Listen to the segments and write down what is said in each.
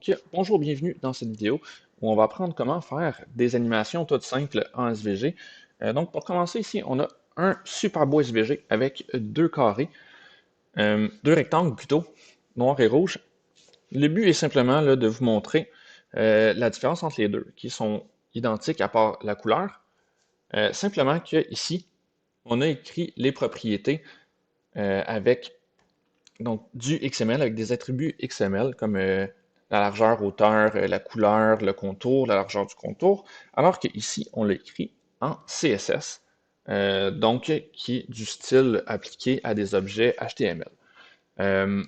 Donc, bonjour, bienvenue dans cette vidéo où on va apprendre comment faire des animations toutes simples en SVG. Donc, pour commencer ici, on a un super beau SVG avec deux carrés, deux rectangles plutôt, noir et rouge. Le but est simplement là, de vous montrer la différence entre les deux, qui sont identiques à part la couleur. Simplement que ici, on a écrit les propriétés avec donc du XML avec des attributs XML comme la largeur, hauteur, la couleur, le contour, la largeur du contour, alors qu'ici, on l'a écrit en CSS, donc qui est du style appliqué à des objets HTML. Euh,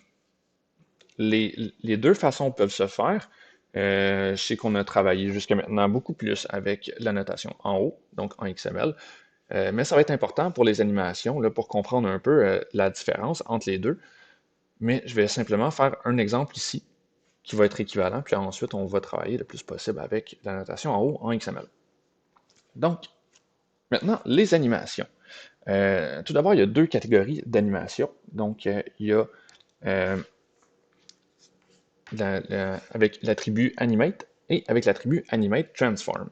les deux façons peuvent se faire. Je sais qu'on a travaillé jusqu'à maintenant beaucoup plus avec la notation en haut, donc en XML, mais ça va être important pour les animations, là, pour comprendre un peu la différence entre les deux. Mais je vais simplement faire un exemple ici qui va être équivalent, puis ensuite on va travailler le plus possible avec la notation en haut en XML. Donc, maintenant, les animations. Tout d'abord, il y a deux catégories d'animations. Donc, il y a euh, avec l'attribut animate et avec l'attribut animate transform.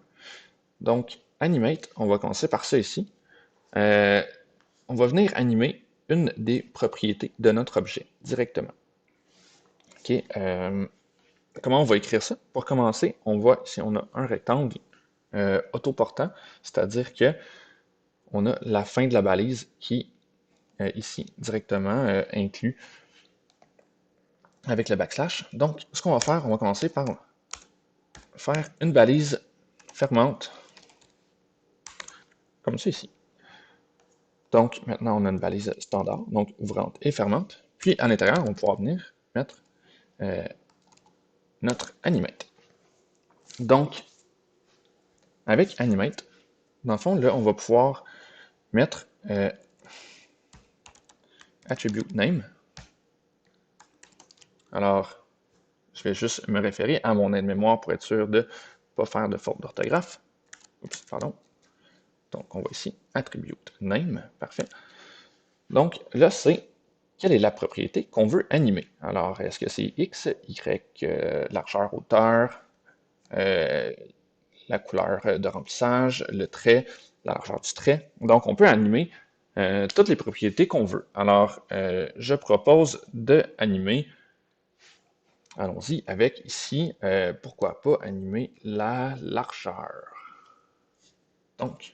Donc, animate, on va commencer par ça ici. Euh, on va venir animer une des propriétés de notre objet directement. OK. Comment on va écrire ça? Pour commencer, on voit ici, on a un rectangle autoportant, c'est-à-dire que on a la fin de la balise qui, ici, directement inclus avec le backslash. Donc, ce qu'on va faire, on va commencer par faire une balise fermante, comme ça ici. Donc, maintenant, on a une balise standard, donc ouvrante et fermante. Puis, à l'intérieur, on va pouvoir venir mettre euh, notre animate. Donc, avec animate, dans le fond, là, on va pouvoir mettre attribute name. Alors, je vais juste me référer à mon aide-mémoire pour être sûr de ne pas faire de faute d'orthographe. Oups, pardon. Donc, on va ici, attribute name, parfait. Donc, là, c'est quelle est la propriété qu'on veut animer. Alors, est-ce que c'est X, Y, largeur, hauteur, euh, la couleur de remplissage, le trait, la largeur du trait. Donc, on peut animer toutes les propriétés qu'on veut. Alors, je propose d'animer, allons-y avec ici, pourquoi pas animer la largeur. Donc,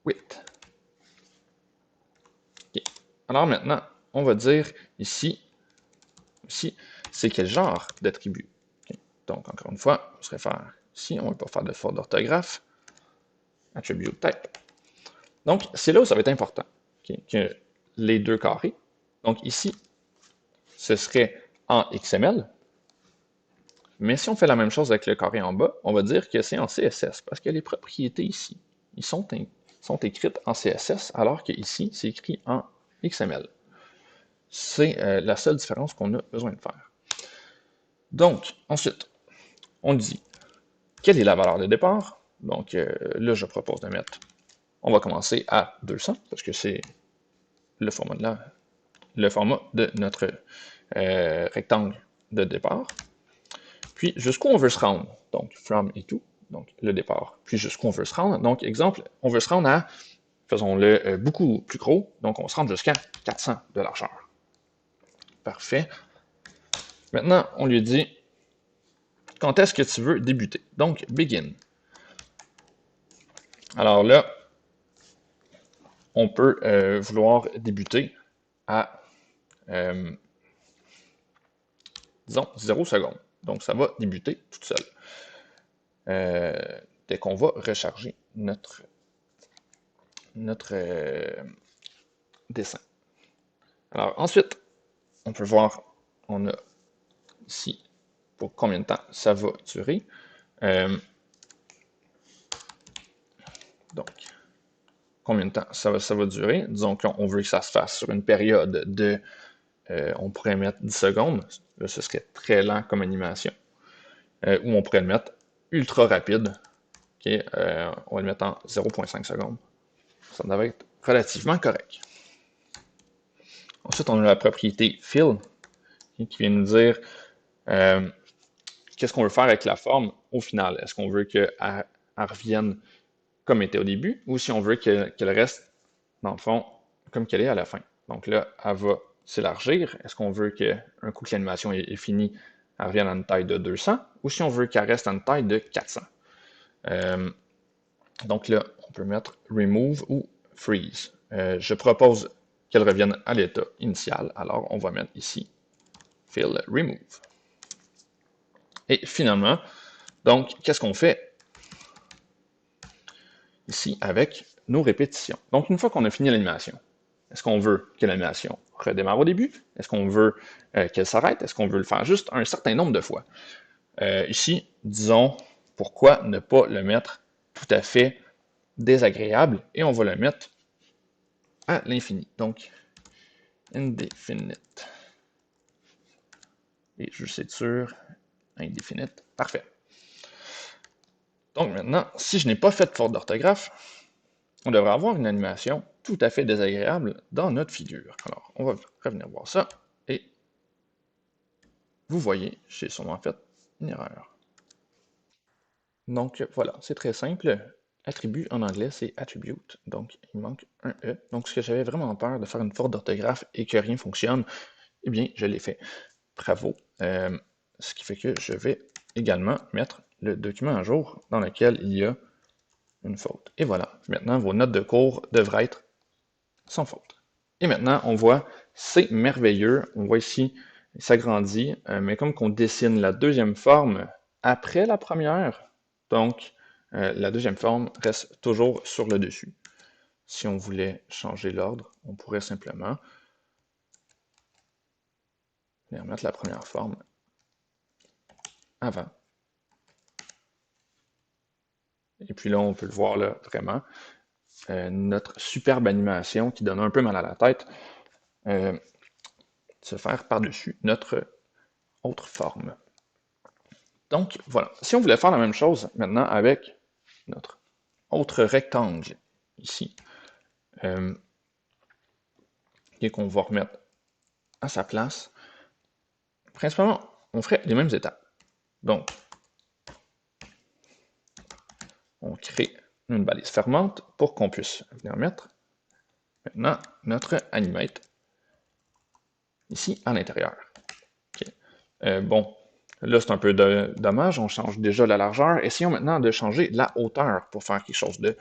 width. Okay. Alors maintenant, on va dire ici, c'est quel genre d'attribut. Okay. Donc, encore une fois, on se réfère ici, on ne va pas faire de faute d'orthographe. Attribute type. Donc, c'est là où ça va être important, okay, que les deux carrés. Donc ici, ce serait en XML, mais si on fait la même chose avec le carré en bas, on va dire que c'est en CSS, parce que les propriétés ici, ils sont écrites en CSS, alors qu'ici, c'est écrit en XML. C'est la seule différence qu'on a besoin de faire. Donc, ensuite, on dit, quelle est la valeur de départ? Donc là, je propose de mettre, on va commencer à 200, parce que c'est le format de notre rectangle de départ. Puis jusqu'où on veut se rendre, donc from et tout, donc le départ. Puis jusqu'où on veut se rendre, donc exemple, on veut se rendre à, faisons-le beaucoup plus gros, donc on se rend jusqu'à 400 de largeur. Parfait. Maintenant, on lui dit, quand est-ce que tu veux débuter? Donc, begin. Alors là, on peut vouloir débuter à, disons, 0 secondes. Donc, ça va débuter toute seule. Dès qu'on va recharger notre dessin. Alors, ensuite, on peut voir, on a ici pour combien de temps ça va durer. Donc, combien de temps ça va durer. Disons qu'on veut que ça se fasse sur une période de, on pourrait mettre 10 secondes. Là, ce serait très lent comme animation. Ou on pourrait le mettre ultra rapide. Okay, on va le mettre en 0,5 secondes. Ça devrait être relativement correct. Ensuite, on a la propriété fill qui vient nous dire qu'est-ce qu'on veut faire avec la forme au final? Est-ce qu'on veut qu'elle revienne comme elle était au début ou si on veut qu'elle reste, dans le fond, comme qu'elle est à la fin? Donc là, elle va s'élargir. Est-ce qu'on veut qu'un coup que l'animation est finie, elle revienne à une taille de 200 ou si on veut qu'elle reste à une taille de 400? Donc là, on peut mettre Remove ou Freeze. Je propose qu'elle revienne à l'état initial. Alors, on va mettre ici Fill Remove. Et finalement, donc, qu'est-ce qu'on fait ici avec nos répétitions? Donc, une fois qu'on a fini l'animation, est-ce qu'on veut que l'animation redémarre au début? Est-ce qu'on veut qu'elle s'arrête? Est-ce qu'on veut le faire juste un certain nombre de fois? Ici, disons, pourquoi ne pas le mettre tout à fait désagréable et on va le mettre à l'infini. Donc, indefinite. Et juste être sûr, indefinite. Parfait. Donc maintenant, si je n'ai pas fait de faute d'orthographe, on devrait avoir une animation tout à fait désagréable dans notre figure. Alors, on va revenir voir ça et vous voyez, j'ai sûrement fait une erreur. Donc voilà, c'est très simple. Attribut en anglais, c'est attribute, donc il manque un E. Donc ce que j'avais vraiment peur de faire une faute d'orthographe et que rien fonctionne, eh bien, je l'ai fait. Bravo. Ce qui fait que je vais également mettre le document à jour dans lequel il y a une faute. Et voilà. Maintenant, vos notes de cours devraient être sans faute. Et maintenant, on voit, c'est merveilleux. On voit ici, il s'agrandit, mais comme qu'on dessine la deuxième forme après la première, donc la deuxième forme reste toujours sur le dessus. Si on voulait changer l'ordre, on pourrait simplement remettre la première forme avant. Et puis là, on peut le voir là, vraiment. Notre superbe animation qui donne un peu mal à la tête se faire par-dessus notre autre forme. Donc, voilà. Si on voulait faire la même chose maintenant avec notre autre rectangle ici, et qu'on va remettre à sa place, principalement, on ferait les mêmes étapes. Donc, on crée une balise fermante pour qu'on puisse venir mettre maintenant notre animate ici à l'intérieur. Okay. Bon, là c'est un peu dommage, on change déjà la largeur. Essayons maintenant de changer la hauteur pour faire quelque chose de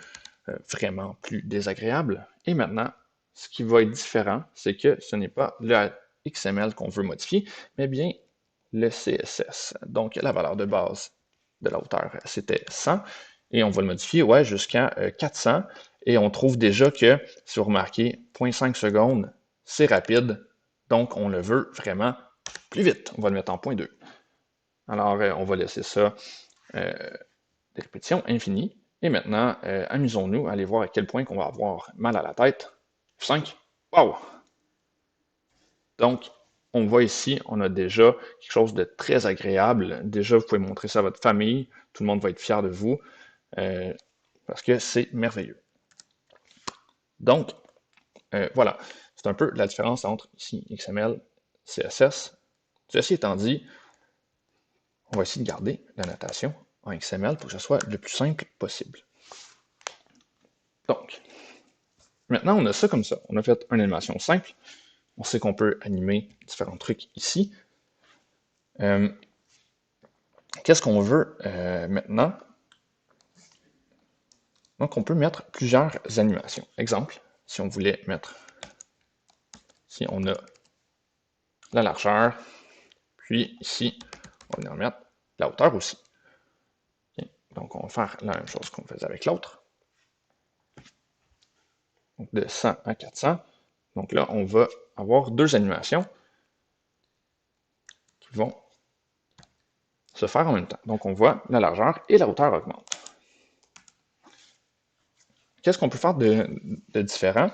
vraiment plus désagréable. Et maintenant, ce qui va être différent, c'est que ce n'est pas le XML qu'on veut modifier, mais bien le CSS. Donc la valeur de base de la hauteur, c'était 100, et on va le modifier ouais, jusqu'à 400, et on trouve déjà que, si vous remarquez, 0.5 secondes, c'est rapide, donc on le veut vraiment plus vite. On va le mettre en 0.2. Alors, on va laisser ça des répétitions infinies. Et maintenant, amusons-nous à aller voir à quel point qu'on va avoir mal à la tête. 5. Wow! Donc, on voit ici, on a déjà quelque chose de très agréable. Déjà, vous pouvez montrer ça à votre famille. Tout le monde va être fier de vous parce que c'est merveilleux. Donc, voilà. C'est un peu la différence entre ici XML, CSS. Ceci étant dit, on va essayer de garder la notation en XML pour que ce soit le plus simple possible. Donc, maintenant, on a ça comme ça. On a fait une animation simple. On sait qu'on peut animer différents trucs ici. Qu'est-ce qu'on veut maintenant? Donc, on peut mettre plusieurs animations. Exemple, si on voulait mettre, si on a la largeur, puis ici, on va venir mettre la hauteur aussi. Okay. Donc, on va faire la même chose qu'on faisait avec l'autre. Donc, de 100 à 400. Donc là, on va avoir deux animations qui vont se faire en même temps. Donc, on voit la largeur et la hauteur augmentent. Qu'est-ce qu'on peut faire de différent?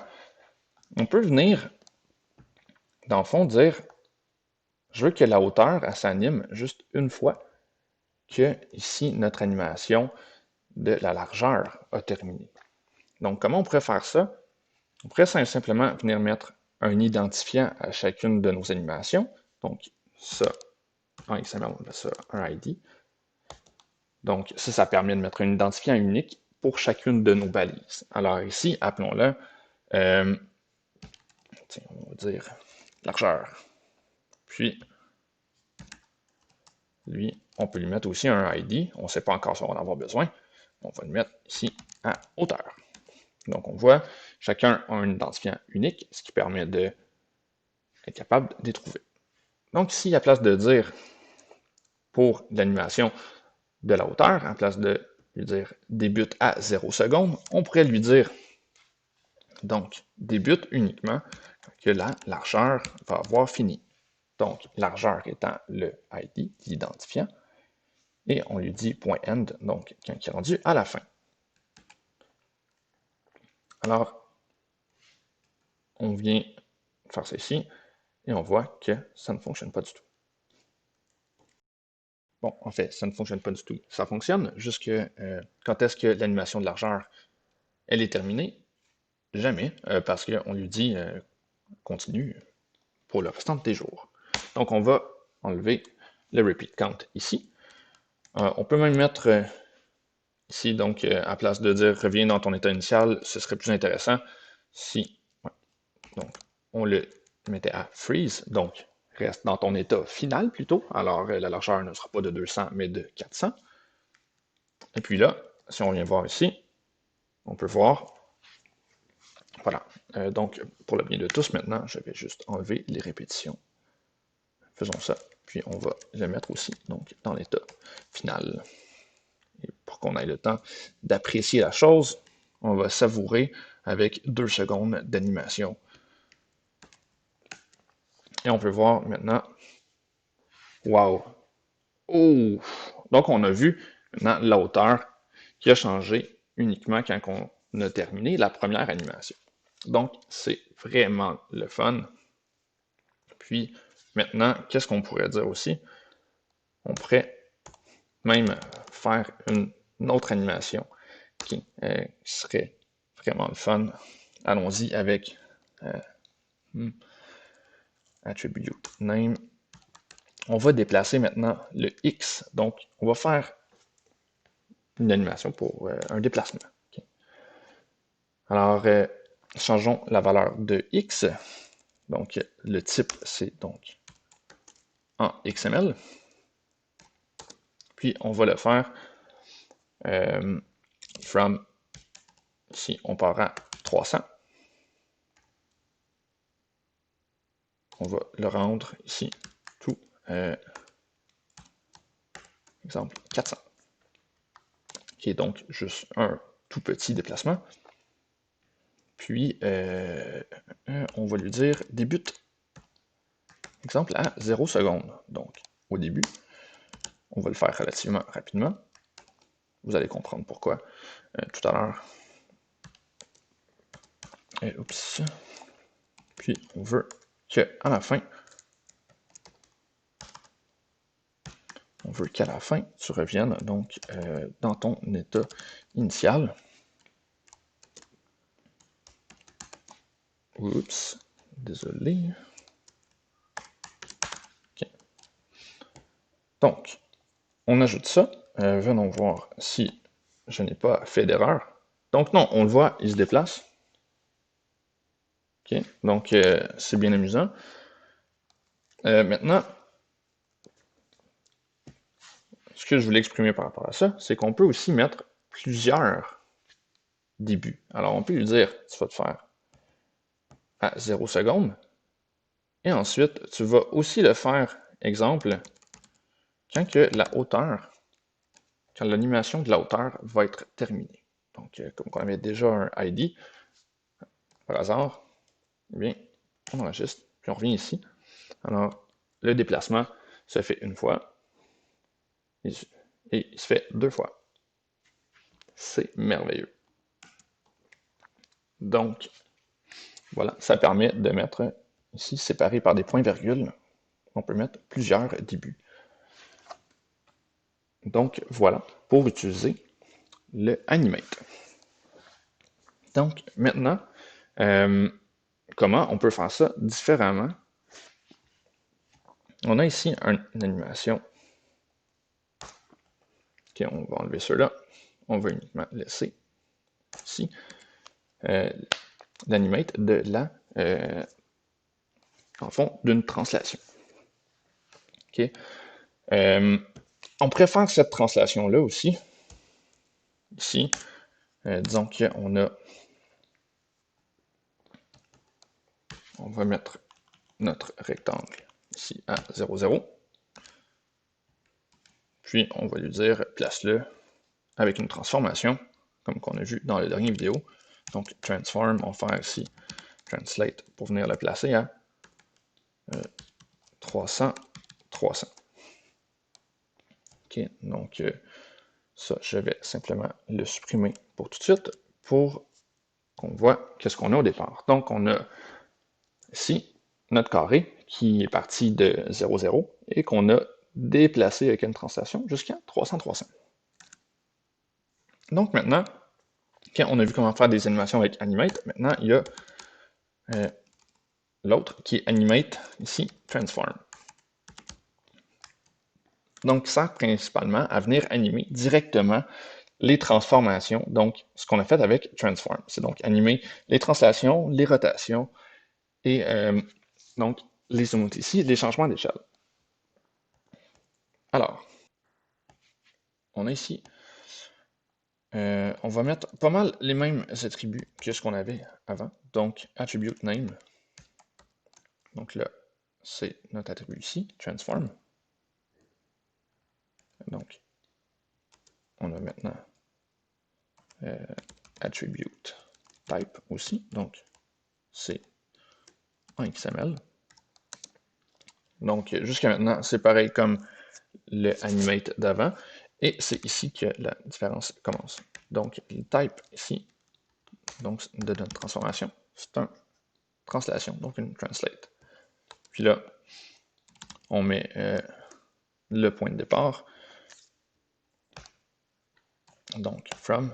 On peut venir, dans le fond, dire je veux que la hauteur, elle s'anime juste une fois que, ici, notre animation de la largeur a terminé. Donc, comment on pourrait faire ça? On pourrait simplement venir mettre un identifiant à chacune de nos animations. Donc, ça, en XML, on appelle ça un ID. Donc, ça permet de mettre un identifiant unique pour chacune de nos balises. Alors ici, appelons-le, on va dire largeur. Puis, lui, on peut lui mettre aussi un ID. On ne sait pas encore si on va en avoir besoin. On va le mettre ici à hauteur. Donc, on voit, chacun a un identifiant unique, ce qui permet d'être capable de les trouver. Donc, ici, à place de dire pour l'animation de la hauteur, en place de lui dire débute à 0 secondes, on pourrait lui dire donc débute uniquement que la largeur va avoir fini. Donc, largeur étant le ID, l'identifiant, et on lui dit .end, donc quand il est rendu à la fin. Alors, on vient faire ça ici, et on voit que ça ne fonctionne pas du tout. Bon, en fait, ça ne fonctionne pas du tout. Ça fonctionne jusque quand est-ce que l'animation de largeur, elle est terminée? Jamais, parce qu'on lui dit continue pour le restant de tes jours. Donc, on va enlever le repeat count ici. On peut même mettre ici, donc, à place de dire reviens dans ton état initial, ce serait plus intéressant si donc, on le mettait à freeze, donc reste dans ton état final plutôt. Alors, la largeur ne sera pas de 200, mais de 400. Et puis là, si on vient voir ici, on peut voir, voilà. Donc, pour le bien de tous, maintenant, je vais juste enlever les répétitions. Faisons ça, puis on va le mettre aussi donc, dans l'état final. Et pour qu'on ait le temps d'apprécier la chose, on va savourer avec 2 secondes d'animation. Et on peut voir maintenant, wow! Oh! Donc on a vu maintenant la hauteur qui a changé uniquement quand on a terminé la première animation. Donc c'est vraiment le fun. Puis maintenant, qu'est-ce qu'on pourrait dire aussi? On pourrait même faire une autre animation qui serait vraiment le fun. Allons-y avec attribute name. On va déplacer maintenant le X. Donc, on va faire une animation pour un déplacement. Okay. Alors, changeons la valeur de X. Donc, le type, c'est donc en XML. Puis, on va le faire from, ici, on part à 300. On va le rendre ici, tout, exemple, 400. Qui est donc juste un tout petit déplacement. Puis, on va lui dire débute, exemple, à 0 secondes. Donc, au début, on va le faire relativement rapidement. Vous allez comprendre pourquoi tout à l'heure. Oups. Puis, on veut qu'à la fin, tu reviennes donc dans ton état initial. Oups, désolé. Okay. Donc, on ajoute ça. Venons voir si je n'ai pas fait d'erreur. Donc non, on le voit, il se déplace. Okay. Donc, c'est bien amusant. Maintenant, ce que je voulais exprimer par rapport à ça, c'est qu'on peut aussi mettre plusieurs débuts. Alors, on peut lui dire, tu vas te faire à 0 secondes. Et ensuite, tu vas aussi le faire, exemple, quand que la hauteur, quand l'animation de la hauteur va être terminée. Donc, comme on avait déjà un ID, par hasard, eh bien, on enregistre, puis on revient ici. Alors, le déplacement se fait une fois, et il se fait 2 fois. C'est merveilleux. Donc, voilà, ça permet de mettre ici, séparé par des points-virgules, on peut mettre plusieurs débuts. Donc, voilà, pour utiliser le animate. Donc, maintenant, comment on peut faire ça différemment? on a ici une animation. Ok, on va enlever ceux-là. On va uniquement laisser ici l'animate de la, en fond, d'une translation. Ok. On pourrait faire cette translation-là aussi. Ici, disons qu'on a, on va mettre notre rectangle ici à 0, 0. Puis, on va lui dire, place-le avec une transformation, comme qu'on a vu dans la dernière vidéo. Donc, transform, on va faire ici translate pour venir le placer à 300, 300. Ok, donc ça, je vais simplement le supprimer pour tout de suite pour qu'on voit qu'est-ce qu'on a au départ. Donc, on a ici notre carré qui est parti de 0, 0 et qu'on a déplacé avec une translation jusqu'à 300, 300. Donc maintenant, quand on a vu comment faire des animations avec Animate, maintenant il y a l'autre qui est Animate, ici, Transform. Donc, ça sert principalement à venir animer directement les transformations, donc ce qu'on a fait avec Transform. C'est donc animer les translations, les rotations et donc les zooms ici, les changements d'échelle. Alors, on a ici, on va mettre pas mal les mêmes attributs que ce qu'on avait avant. Donc, attribute name. Donc là, c'est notre attribut ici, transform. Donc, on a maintenant attribute type aussi. Donc, c'est en XML. Donc, jusqu'à maintenant, c'est pareil comme le animate d'avant. Et c'est ici que la différence commence. Donc, le type ici, donc de notre transformation, c'est une translation, donc une translate. Puis là, on met le point de départ. Donc, from.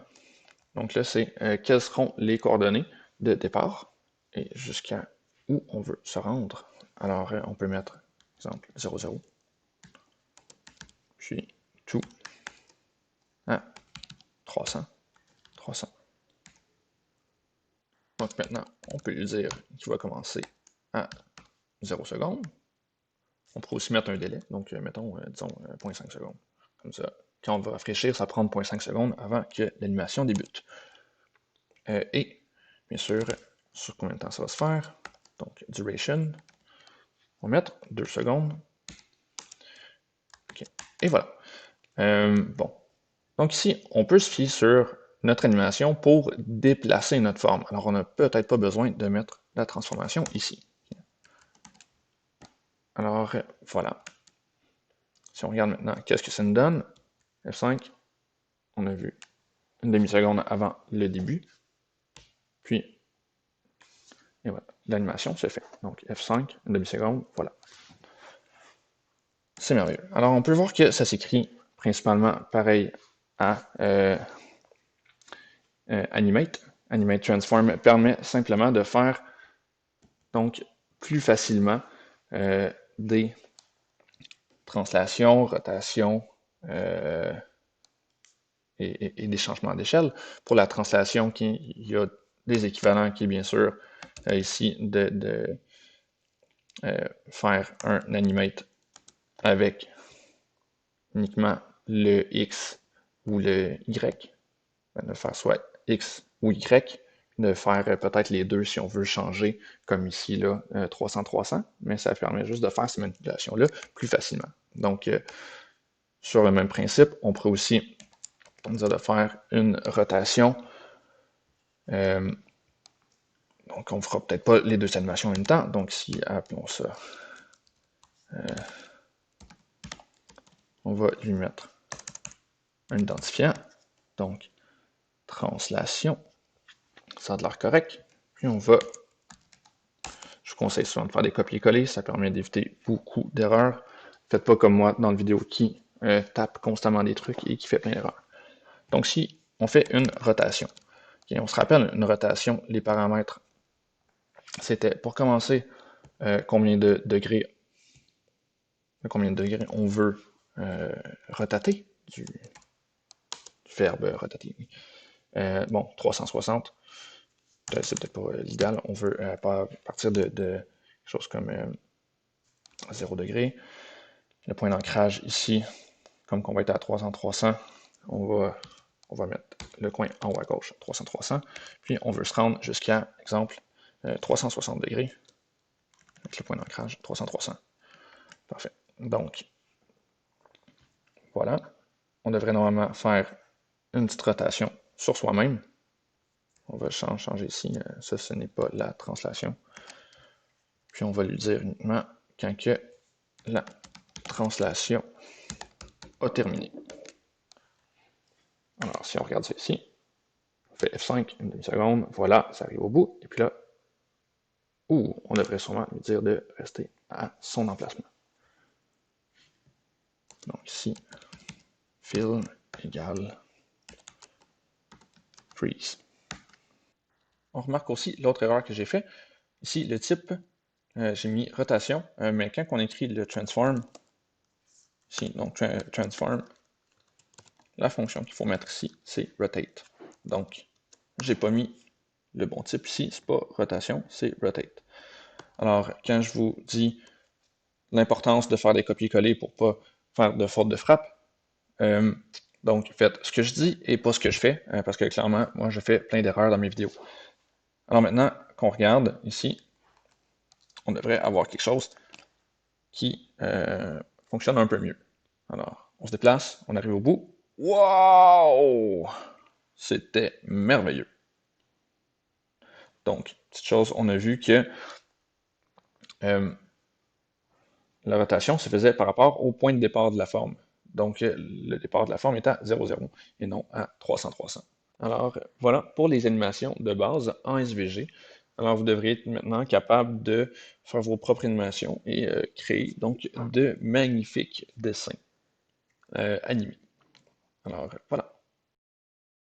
Donc là, c'est quelles seront les coordonnées de départ et jusqu'à où on veut se rendre. Alors, on peut mettre, exemple, 0, 0. Puis, tout à 300, 300. Donc maintenant, on peut lui dire qu'il va commencer à 0 secondes. On pourrait aussi mettre un délai, donc mettons, disons, 0,5 secondes. Comme ça, quand on va rafraîchir, ça prend 0,5 secondes avant que l'animation débute. Et, bien sûr, sur combien de temps ça va se faire. Donc, duration, on va mettre 2 secondes. Okay. Et voilà. Bon. Donc ici, on peut se fier sur notre animation pour déplacer notre forme. Alors, on n'a peut-être pas besoin de mettre la transformation ici. Alors, voilà. Si on regarde maintenant, qu'est-ce que ça nous donne? F5, on a vu une demi-seconde avant le début. Puis, et voilà, l'animation se fait. Donc, F5, une demi-seconde, voilà. C'est merveilleux. Alors, on peut voir que ça s'écrit principalement pareil à Animate. Animate Transform permet simplement de faire donc plus facilement des translations, rotations et des changements d'échelle. Pour la translation, il y a des équivalents qui est bien sûr ici de faire un animate avec uniquement le X ou le Y, de faire soit X ou Y, de faire peut-être les deux si on veut changer, comme ici, là, 300-300, mais ça permet juste de faire ces manipulations-là plus facilement. Donc, sur le même principe, on pourrait aussi dire de faire une rotation. Donc, on ne fera peut-être pas les deux animations en même temps. Donc, si, appelons ça, on va lui mettre un identifiant. Donc, translation, ça a l'air correct. Puis, on va, je vous conseille souvent de faire des copier-coller, ça permet d'éviter beaucoup d'erreurs. Faites pas comme moi dans la vidéo qui tape constamment des trucs et qui fait plein d'erreurs. Donc, si on fait une rotation, okay, on se rappelle une rotation, les paramètres, c'était pour commencer combien de degrés de combien de degrés on veut rotater, du verbe rotater. Bon, 360, c'est peut-être pas l'idéal. On veut partir de quelque chose comme 0 degré. Le point d'ancrage ici, comme qu'on va être à 300-300, on va mettre le coin en haut à gauche, 300-300. Puis on veut se rendre jusqu'à, exemple, 360 degrés, avec le point d'ancrage 300-300. Parfait. Donc, voilà. On devrait normalement faire une petite rotation sur soi-même. On va changer ici. Ça, ce n'est pas la translation. Puis on va lui dire uniquement quand que la translation a terminé. Alors, si on regarde ça ici, on fait F5, une demi-seconde, voilà, ça arrive au bout. Et puis là, on devrait sûrement lui dire de rester à son emplacement. Donc ici, fill égale freeze. On remarque aussi l'autre erreur que j'ai fait. Ici, le type, j'ai mis rotation, mais quand on écrit le transform, ici, donc transform, la fonction qu'il faut mettre ici, c'est rotate. Donc, j'ai pas mis le bon type ici, c'est pas rotation, c'est rotate. Alors, quand je vous dis l'importance de faire des copier-coller pour pas faire de faute de frappe, donc faites ce que je dis et pas ce que je fais, parce que clairement, moi, je fais plein d'erreurs dans mes vidéos. Alors maintenant qu'on regarde ici, on devrait avoir quelque chose qui fonctionne un peu mieux. Alors, on se déplace, on arrive au bout. Wow! C'était merveilleux. Donc, petite chose, on a vu que la rotation se faisait par rapport au point de départ de la forme. Donc, le départ de la forme est à 0, 0 et non à 300, 300. Alors, voilà pour les animations de base en SVG. Alors, vous devriez être maintenant capable de faire vos propres animations et créer donc de magnifiques dessins animés. Alors, voilà.